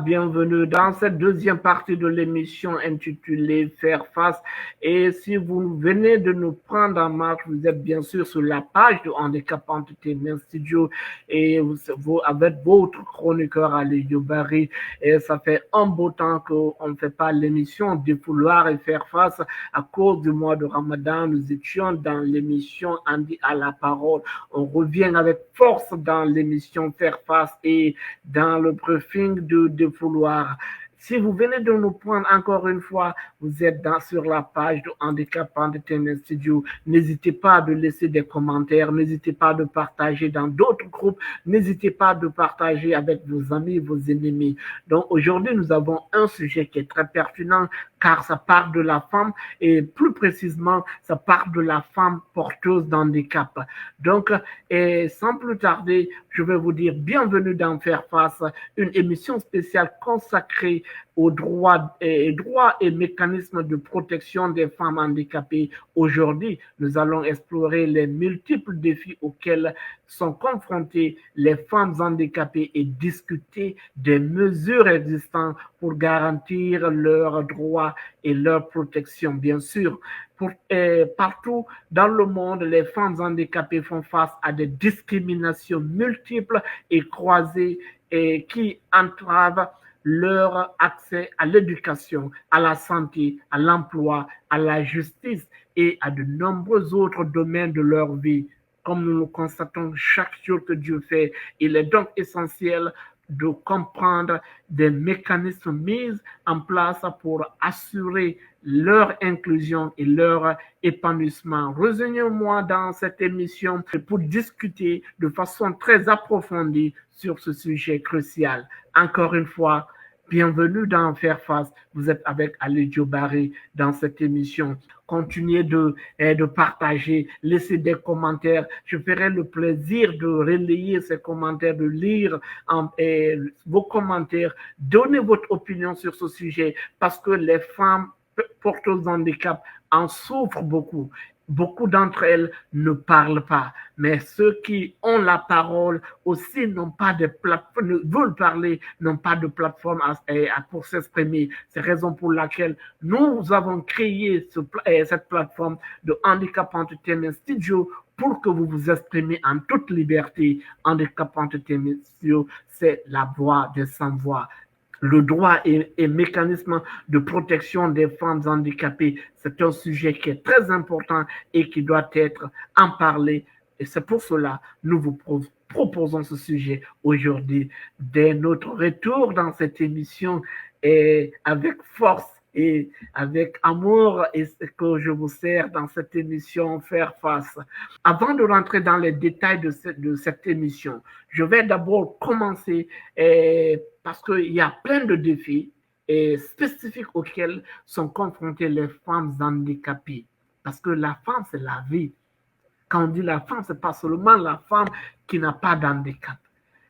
Bienvenue dans cette deuxième partie de l'émission intitulée Faire face. Et si vous venez de nous prendre en marche, vous êtes bien sûr sur la page de Handicap Entertainment Studio et vous avec votre chroniqueur Aliou Barry. Et ça fait un beau temps qu'on ne fait pas l'émission Défouloir et Faire face à cause du mois de Ramadan. Nous étions dans l'émission Andy à la parole. On revient avec force dans l'émission Faire face et dans le briefing de vouloir. Si vous venez de nous prendre encore une fois, vous êtes sur la page de Handicap Entertainment Studio. N'hésitez pas de laisser des commentaires, n'hésitez pas de partager dans d'autres groupes, n'hésitez pas de partager avec vos amis, vos ennemis. Donc aujourd'hui, nous avons un sujet qui est très pertinent car ça part de la femme et plus précisément, ça part de la femme porteuse d'handicap. Donc, sans plus tarder, je vais vous dire bienvenue dans Faire face, une émission spéciale consacrée aux droits et mécanismes de protection des femmes handicapées. Aujourd'hui, nous allons explorer les multiples défis auxquels sont confrontées les femmes handicapées et discuter des mesures existantes pour garantir leurs droits et leur protection. Bien sûr, partout dans le monde, les femmes handicapées font face à des discriminations multiples et croisées et qui entravent leur accès à l'éducation, à la santé, à l'emploi, à la justice et à de nombreux autres domaines de leur vie. Comme nous le constatons chaque jour que Dieu fait, il est donc essentiel de comprendre des mécanismes mis en place pour assurer leur inclusion et leur épanouissement. Rejoignez-moi dans cette émission pour discuter de façon très approfondie sur ce sujet crucial. Encore une fois, bienvenue dans Faire face. Vous êtes avec Aliou Barry dans cette émission. Continuez de partager, laissez des commentaires. Je ferai le plaisir de relayer ces commentaires, de lire vos commentaires. Donnez votre opinion sur ce sujet parce que les femmes porteuses d'handicap en souffrent beaucoup. Beaucoup d'entre elles ne parlent pas, mais ceux qui ont la parole aussi n'ont pas de plateforme, ne veulent parler, n'ont pas de plateforme pour s'exprimer. C'est la raison pour laquelle nous avons créé cette plateforme de Handicap Entertainment Studio pour que vous vous exprimez en toute liberté. Handicap Entertainment Studio, c'est la voix des sans-voix. Le droit et mécanisme de protection des femmes handicapées, c'est un sujet qui est très important et qui doit être en parlé. Et c'est pour cela que nous vous proposons ce sujet aujourd'hui. Dès notre retour dans cette émission, et avec force et avec amour, et ce que je vous sers dans cette émission Faire face. Avant de rentrer dans les détails de cette émission, je vais d'abord commencer parce qu'il y a plein de défis spécifiques auxquels sont confrontées les femmes handicapées. Parce que la femme, c'est la vie. Quand on dit la femme, ce n'est pas seulement la femme qui n'a pas d'handicap.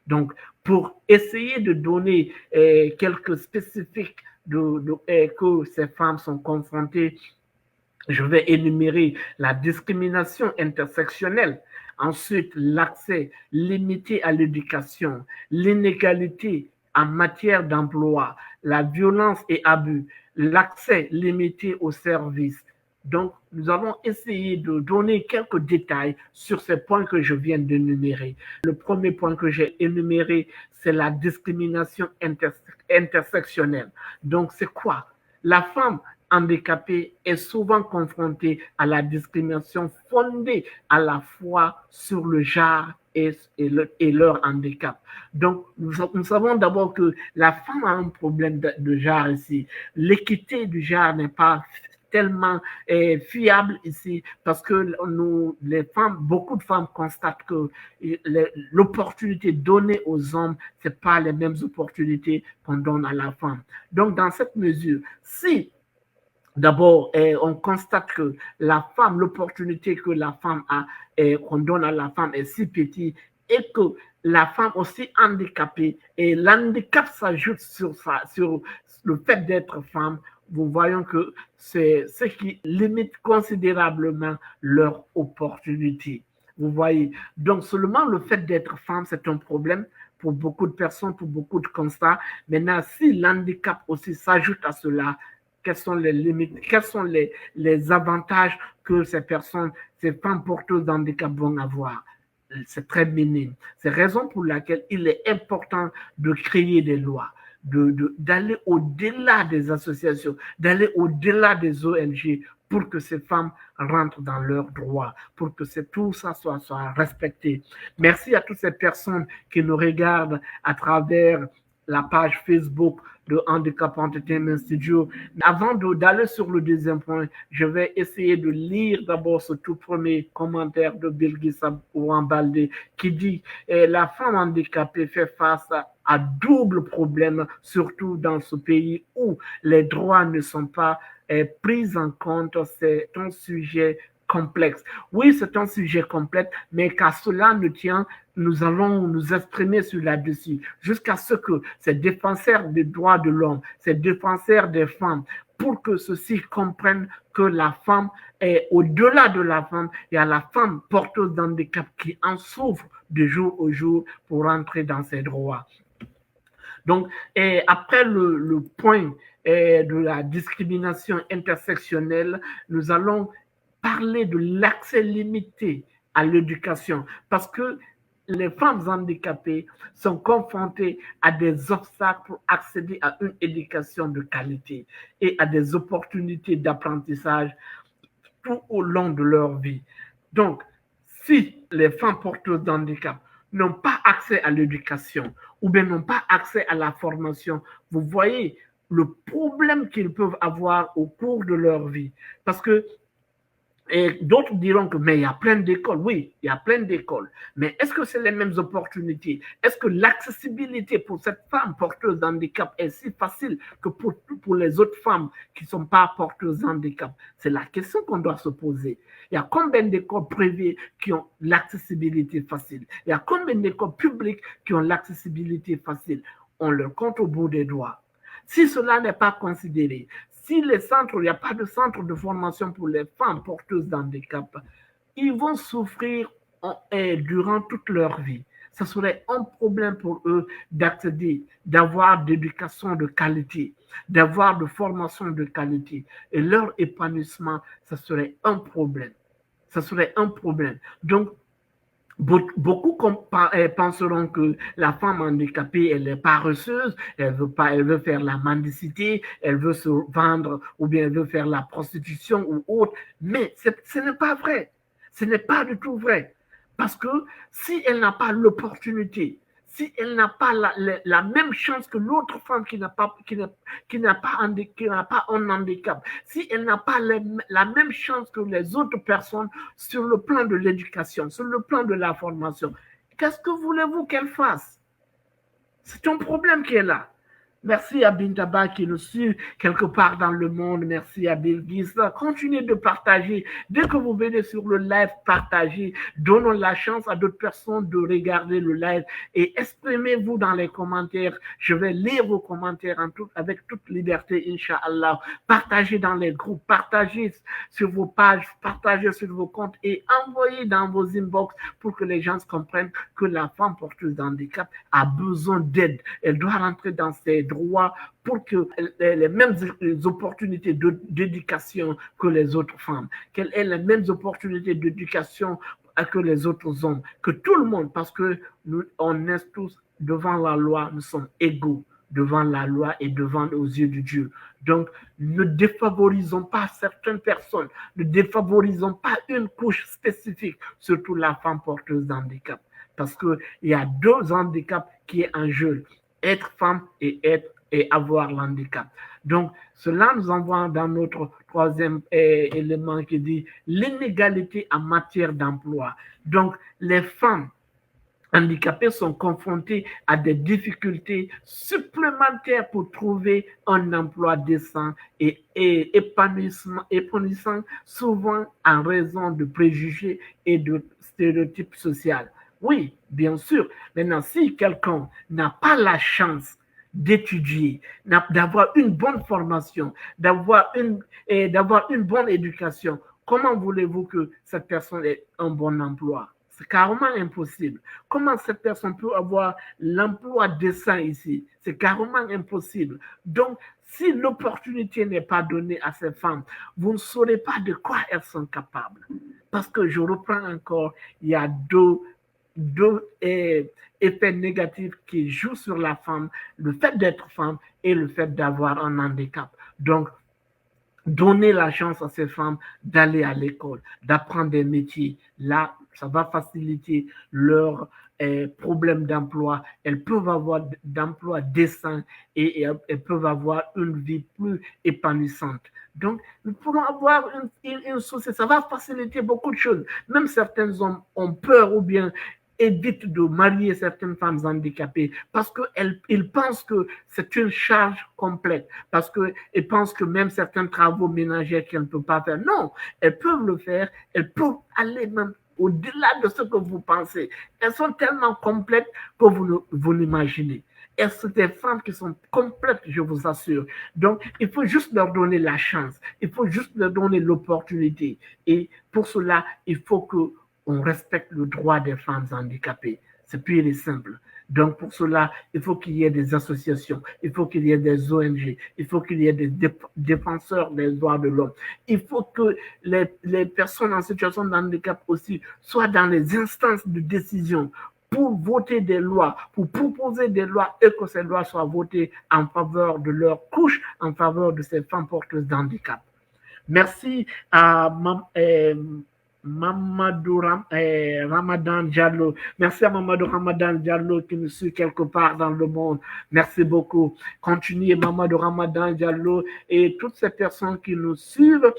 Donc, pour essayer de donner quelques spécifiques que ces femmes sont confrontées, je vais énumérer la discrimination intersectionnelle, ensuite l'accès limité à l'éducation, l'inégalité en matière d'emploi, la violence et abus, l'accès limité aux services. Donc, nous allons essayer de donner quelques détails sur ces points que je viens d'énumérer. Le premier point que j'ai énuméré, c'est la discrimination intersectionnelle. Donc, c'est quoi? La femme handicapée est souvent confrontée à la discrimination fondée à la fois sur le genre et leur handicap. Donc, nous savons d'abord que la femme a un problème de genre ici. L'équité du genre n'est pas tellement fiable ici parce que les femmes, beaucoup de femmes constatent que l'opportunité donnée aux hommes, ce n'est pas les mêmes opportunités qu'on donne à la femme. Donc, dans cette mesure, si d'abord, on constate que la femme, l'opportunité que la femme a, qu'on donne à la femme est si petite et que la femme aussi handicapée, et l'handicap s'ajoute sur le fait d'être femme, nous voyons que c'est ce qui limite considérablement leur opportunité. Vous voyez, donc seulement le fait d'être femme, c'est un problème pour beaucoup de personnes, pour beaucoup de constats. Maintenant, si l'handicap aussi s'ajoute à cela, quelles sont les limites, quels sont les avantages que ces personnes, ces femmes porteuses d'handicap vont avoir? C'est très minime. C'est la raison pour laquelle il est important de créer des lois, d'aller au-delà des associations, d'aller au-delà des ONG pour que ces femmes rentrent dans leurs droits, pour que tout ça soit respecté. Merci à toutes ces personnes qui nous regardent à travers la page Facebook de Handicap Entertainment Studio. Avant d'aller sur le deuxième point, je vais essayer de lire d'abord ce tout premier commentaire de Bilgissa Ouambalde qui dit la femme handicapée fait face à double problème, surtout dans ce pays où les droits ne sont pas pris en compte. C'est un sujet complexe. Oui, c'est un sujet complexe, mais qu'à cela ne tient, nous allons nous exprimer sur là-dessus, jusqu'à ce que ces défenseurs des droits de l'homme, ces défenseurs des femmes, pour que ceux-ci comprennent que la femme est au-delà de la femme, il y a la femme porteuse d'handicap qui en souffre de jour au jour pour entrer dans ses droits. Donc, après le point de la discrimination intersectionnelle, nous allons parler de l'accès limité à l'éducation parce que les femmes handicapées sont confrontées à des obstacles pour accéder à une éducation de qualité et à des opportunités d'apprentissage tout au long de leur vie. Donc, si les femmes porteuses d'handicap n'ont pas accès à l'éducation ou bien n'ont pas accès à la formation, vous voyez le problème qu'ils peuvent avoir au cours de leur vie. Parce que et d'autres diront que, mais il y a plein d'écoles. Oui, il y a plein d'écoles. Mais est-ce que c'est les mêmes opportunités? Est-ce que l'accessibilité pour cette femme porteuse d'handicap est si facile que pour les autres femmes qui ne sont pas porteuses d'handicap? C'est la question qu'on doit se poser. Il y a combien d'écoles privées qui ont l'accessibilité facile? Il y a combien d'écoles publiques qui ont l'accessibilité facile? On le compte au bout des doigts. Si cela n'est pas considéré, si les centres, il n'y a pas de centre de formation pour les femmes porteuses d'handicap, ils vont souffrir durant toute leur vie. Ce serait un problème pour eux d'accéder, d'avoir d'éducation de qualité, d'avoir de formation de qualité. Et leur épanouissement, ce serait un problème. Ce serait un problème. Donc, beaucoup penseront que la femme handicapée, elle est paresseuse, elle veut faire la mendicité, elle veut se vendre ou bien elle veut faire la prostitution ou autre. Mais ce n'est pas vrai. Ce n'est pas du tout vrai. Parce que si elle n'a pas l'opportunité, si elle n'a pas la même chance que l'autre femme qui n'a pas un handicap, si elle n'a pas la même chance que les autres personnes sur le plan de l'éducation, sur le plan de la formation, qu'est-ce que voulez-vous qu'elle fasse? C'est un problème qui est là. Merci à Bintaba qui nous suit quelque part dans le monde. Merci à Bilgis. Continuez de partager. Dès que vous venez sur le live, partagez. Donnons la chance à d'autres personnes de regarder le live et exprimez-vous dans les commentaires. Je vais lire vos commentaires avec toute liberté, Inch'Allah. Partagez dans les groupes, partagez sur vos pages, partagez sur vos comptes et envoyez dans vos inbox pour que les gens comprennent que la femme porteuse d'handicap a besoin d'aide. Elle doit rentrer dans ses droits pour que les mêmes opportunités d'éducation que les autres femmes, qu'elle ait les mêmes opportunités d'éducation que les autres hommes, que tout le monde, parce que on est tous devant la loi, nous sommes égaux devant la loi et devant aux yeux de Dieu. Donc, ne défavorisons pas certaines personnes, ne défavorisons pas une couche spécifique, surtout la femme porteuse d'handicap, parce qu'il y a deux handicaps qui est en jeu, être femme et avoir l'handicap. Donc, cela nous envoie dans notre troisième élément qui dit l'inégalité en matière d'emploi. Donc, les femmes handicapées sont confrontées à des difficultés supplémentaires pour trouver un emploi décent et épanouissant, souvent en raison de préjugés et de stéréotypes sociaux. Oui, bien sûr. Maintenant, si quelqu'un n'a pas la chance d'étudier, d'avoir une bonne formation, d'avoir une bonne éducation, comment voulez-vous que cette personne ait un bon emploi? C'est carrément impossible. Comment cette personne peut avoir l'emploi décent ici? C'est carrément impossible. Donc, si l'opportunité n'est pas donnée à ces femmes, vous ne saurez pas de quoi elles sont capables. Parce que je reprends encore, il y a deux effets négatifs qui jouent sur la femme, le fait d'être femme et le fait d'avoir un handicap. Donc, donner la chance à ces femmes d'aller à l'école, d'apprendre des métiers. Là, ça va faciliter leur problème d'emploi. Elles peuvent avoir d'emploi décent et elles peuvent avoir une vie plus épanouissante. Donc, nous pourrons avoir une société, ça va faciliter beaucoup de choses. Même certains hommes ont peur ou bien évite de marier certaines femmes handicapées parce qu'ils pensent que c'est une charge complète, parce qu'ils pensent que même certains travaux ménagers qu'elles ne peuvent pas faire. Non, elles peuvent le faire, elles peuvent aller même au-delà de ce que vous pensez. Elles sont tellement complètes que vous l'imaginez. Et c'est des femmes qui sont complètes, je vous assure. Donc, il faut juste leur donner la chance. Il faut juste leur donner l'opportunité. Et pour cela, il faut que on respecte le droit des femmes handicapées. C'est pur et simple. Donc pour cela, il faut qu'il y ait des associations, il faut qu'il y ait des ONG, il faut qu'il y ait des défenseurs des droits de l'homme. Il faut que les personnes en situation de handicap aussi soient dans les instances de décision pour voter des lois, pour proposer des lois et que ces lois soient votées en faveur de leur couche, en faveur de ces femmes porteuses d'handicap. Merci à Mamadou Ramadan Diallo. Merci à Mamadou Ramadan Diallo qui nous suit quelque part dans le monde. Merci beaucoup. Continuez Mamadou Ramadan Diallo et toutes ces personnes qui nous suivent.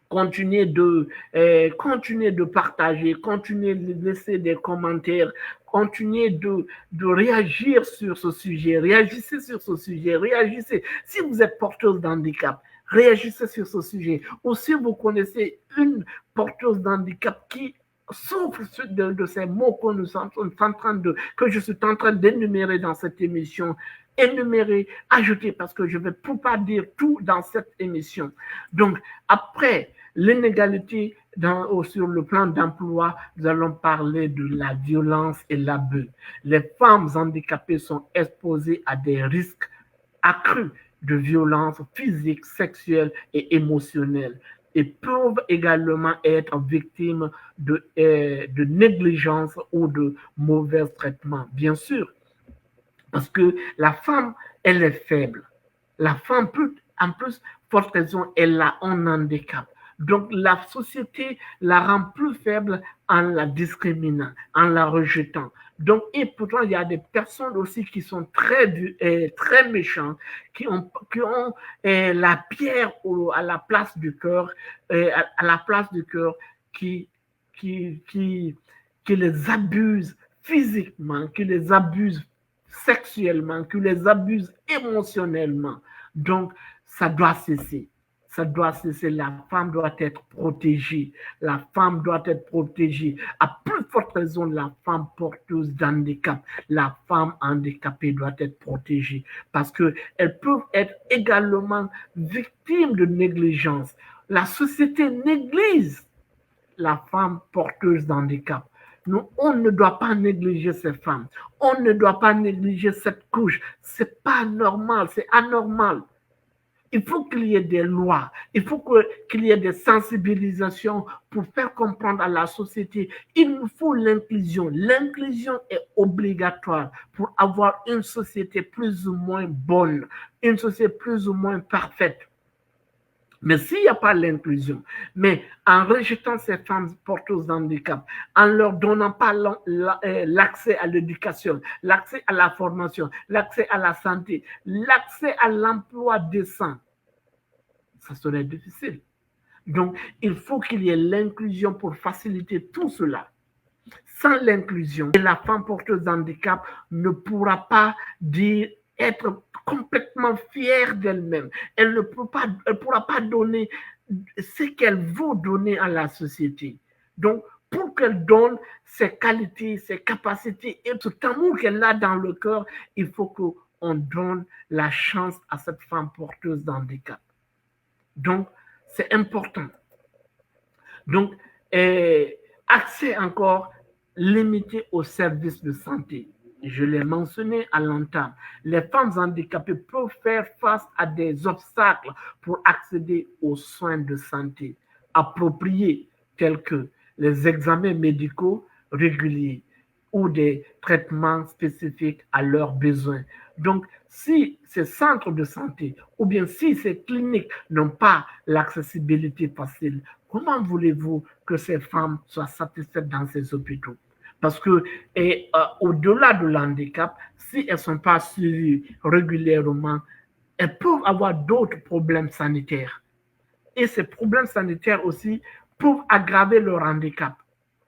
Continuez de partager, continuez de laisser des commentaires, continuez de réagir sur ce sujet, réagissez sur ce sujet, réagissez. Si vous êtes porteuse d'handicap, réagissez sur ce sujet. Ou si vous connaissez une porteuse d'handicap qui souffre de ces mots que je suis en train d'énumérer dans cette émission, énumérer, ajouter, parce que je ne vais pas dire tout dans cette émission. Donc, après l'inégalité sur le plan d'emploi, nous allons parler de la violence et l'abus. Les femmes handicapées sont exposées à des risques accrus de violence physique, sexuelle et émotionnelle et peuvent également être victimes de négligence ou de mauvais traitements. Bien sûr, parce que la femme, elle est faible. La femme peut, en plus, forte raison, elle a un handicap. Donc, la société la rend plus faible en la discriminant, en la rejetant. Donc, et pourtant, il y a des personnes aussi qui sont très méchantes, qui ont la pierre à la place du cœur, à la place du cœur, qui, qui, qui, qui les abusent physiquement, qui les abusent sexuellement, qui les abusent émotionnellement. Donc, ça doit cesser. Ça doit cesser. La femme doit être protégée. La femme doit être protégée. À plus forte raison, la femme porteuse d'handicap, la femme handicapée doit être protégée parce qu'elles peuvent être également victimes de négligence. La société néglige la femme porteuse d'handicap. Nous, on ne doit pas négliger ces femmes. On ne doit pas négliger cette couche. C'est pas normal, c'est anormal. Il faut qu'il y ait des lois, il faut qu'il y ait des sensibilisations pour faire comprendre à la société. Il nous faut l'inclusion. L'inclusion est obligatoire pour avoir une société plus ou moins bonne, une société plus ou moins parfaite. Mais s'il n'y a pas l'inclusion, mais en rejetant ces femmes porteuses d'handicap, en ne leur donnant pas l'accès à l'éducation, l'accès à la formation, l'accès à la santé, l'accès à l'emploi décent, ça serait difficile. Donc, il faut qu'il y ait l'inclusion pour faciliter tout cela. Sans l'inclusion, la femme porteuse d'handicap ne pourra pas être complètement fière d'elle-même. Elle ne pourra pas donner ce qu'elle veut donner à la société. Donc, pour qu'elle donne ses qualités, ses capacités et tout amour qu'elle a dans le cœur, il faut qu'on donne la chance à cette femme porteuse d'handicap. Donc, c'est important. Donc, accès encore limitée aux services de santé. Je l'ai mentionné à l'entame. Les femmes handicapées peuvent faire face à des obstacles pour accéder aux soins de santé appropriés, tels que les examens médicaux réguliers ou des traitements spécifiques à leurs besoins. Donc, si ces centres de santé ou bien si ces cliniques n'ont pas l'accessibilité facile, comment voulez-vous que ces femmes soient satisfaites dans ces hôpitaux? Parce que au-delà de l'handicap, si elles ne sont pas suivies régulièrement, elles peuvent avoir d'autres problèmes sanitaires. Et ces problèmes sanitaires aussi peuvent aggraver leur handicap.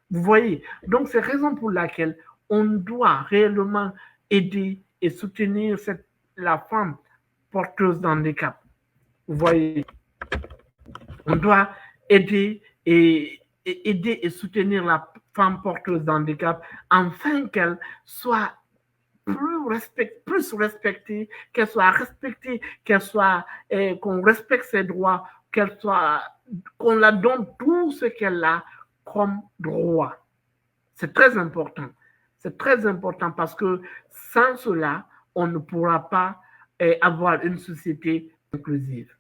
Vous voyez? Donc, c'est la raison pour laquelle on doit réellement aider et soutenir la femme porteuse d'handicap. Vous voyez? On doit aider aider et soutenir la femme porteuse d'handicap afin qu'elle soit plus respectée, qu'elle soit respectée, qu'on respecte ses droits, qu'on la donne tout ce qu'elle a comme droit. C'est très important. C'est très important parce que sans cela, on ne pourra pas avoir une société inclusive.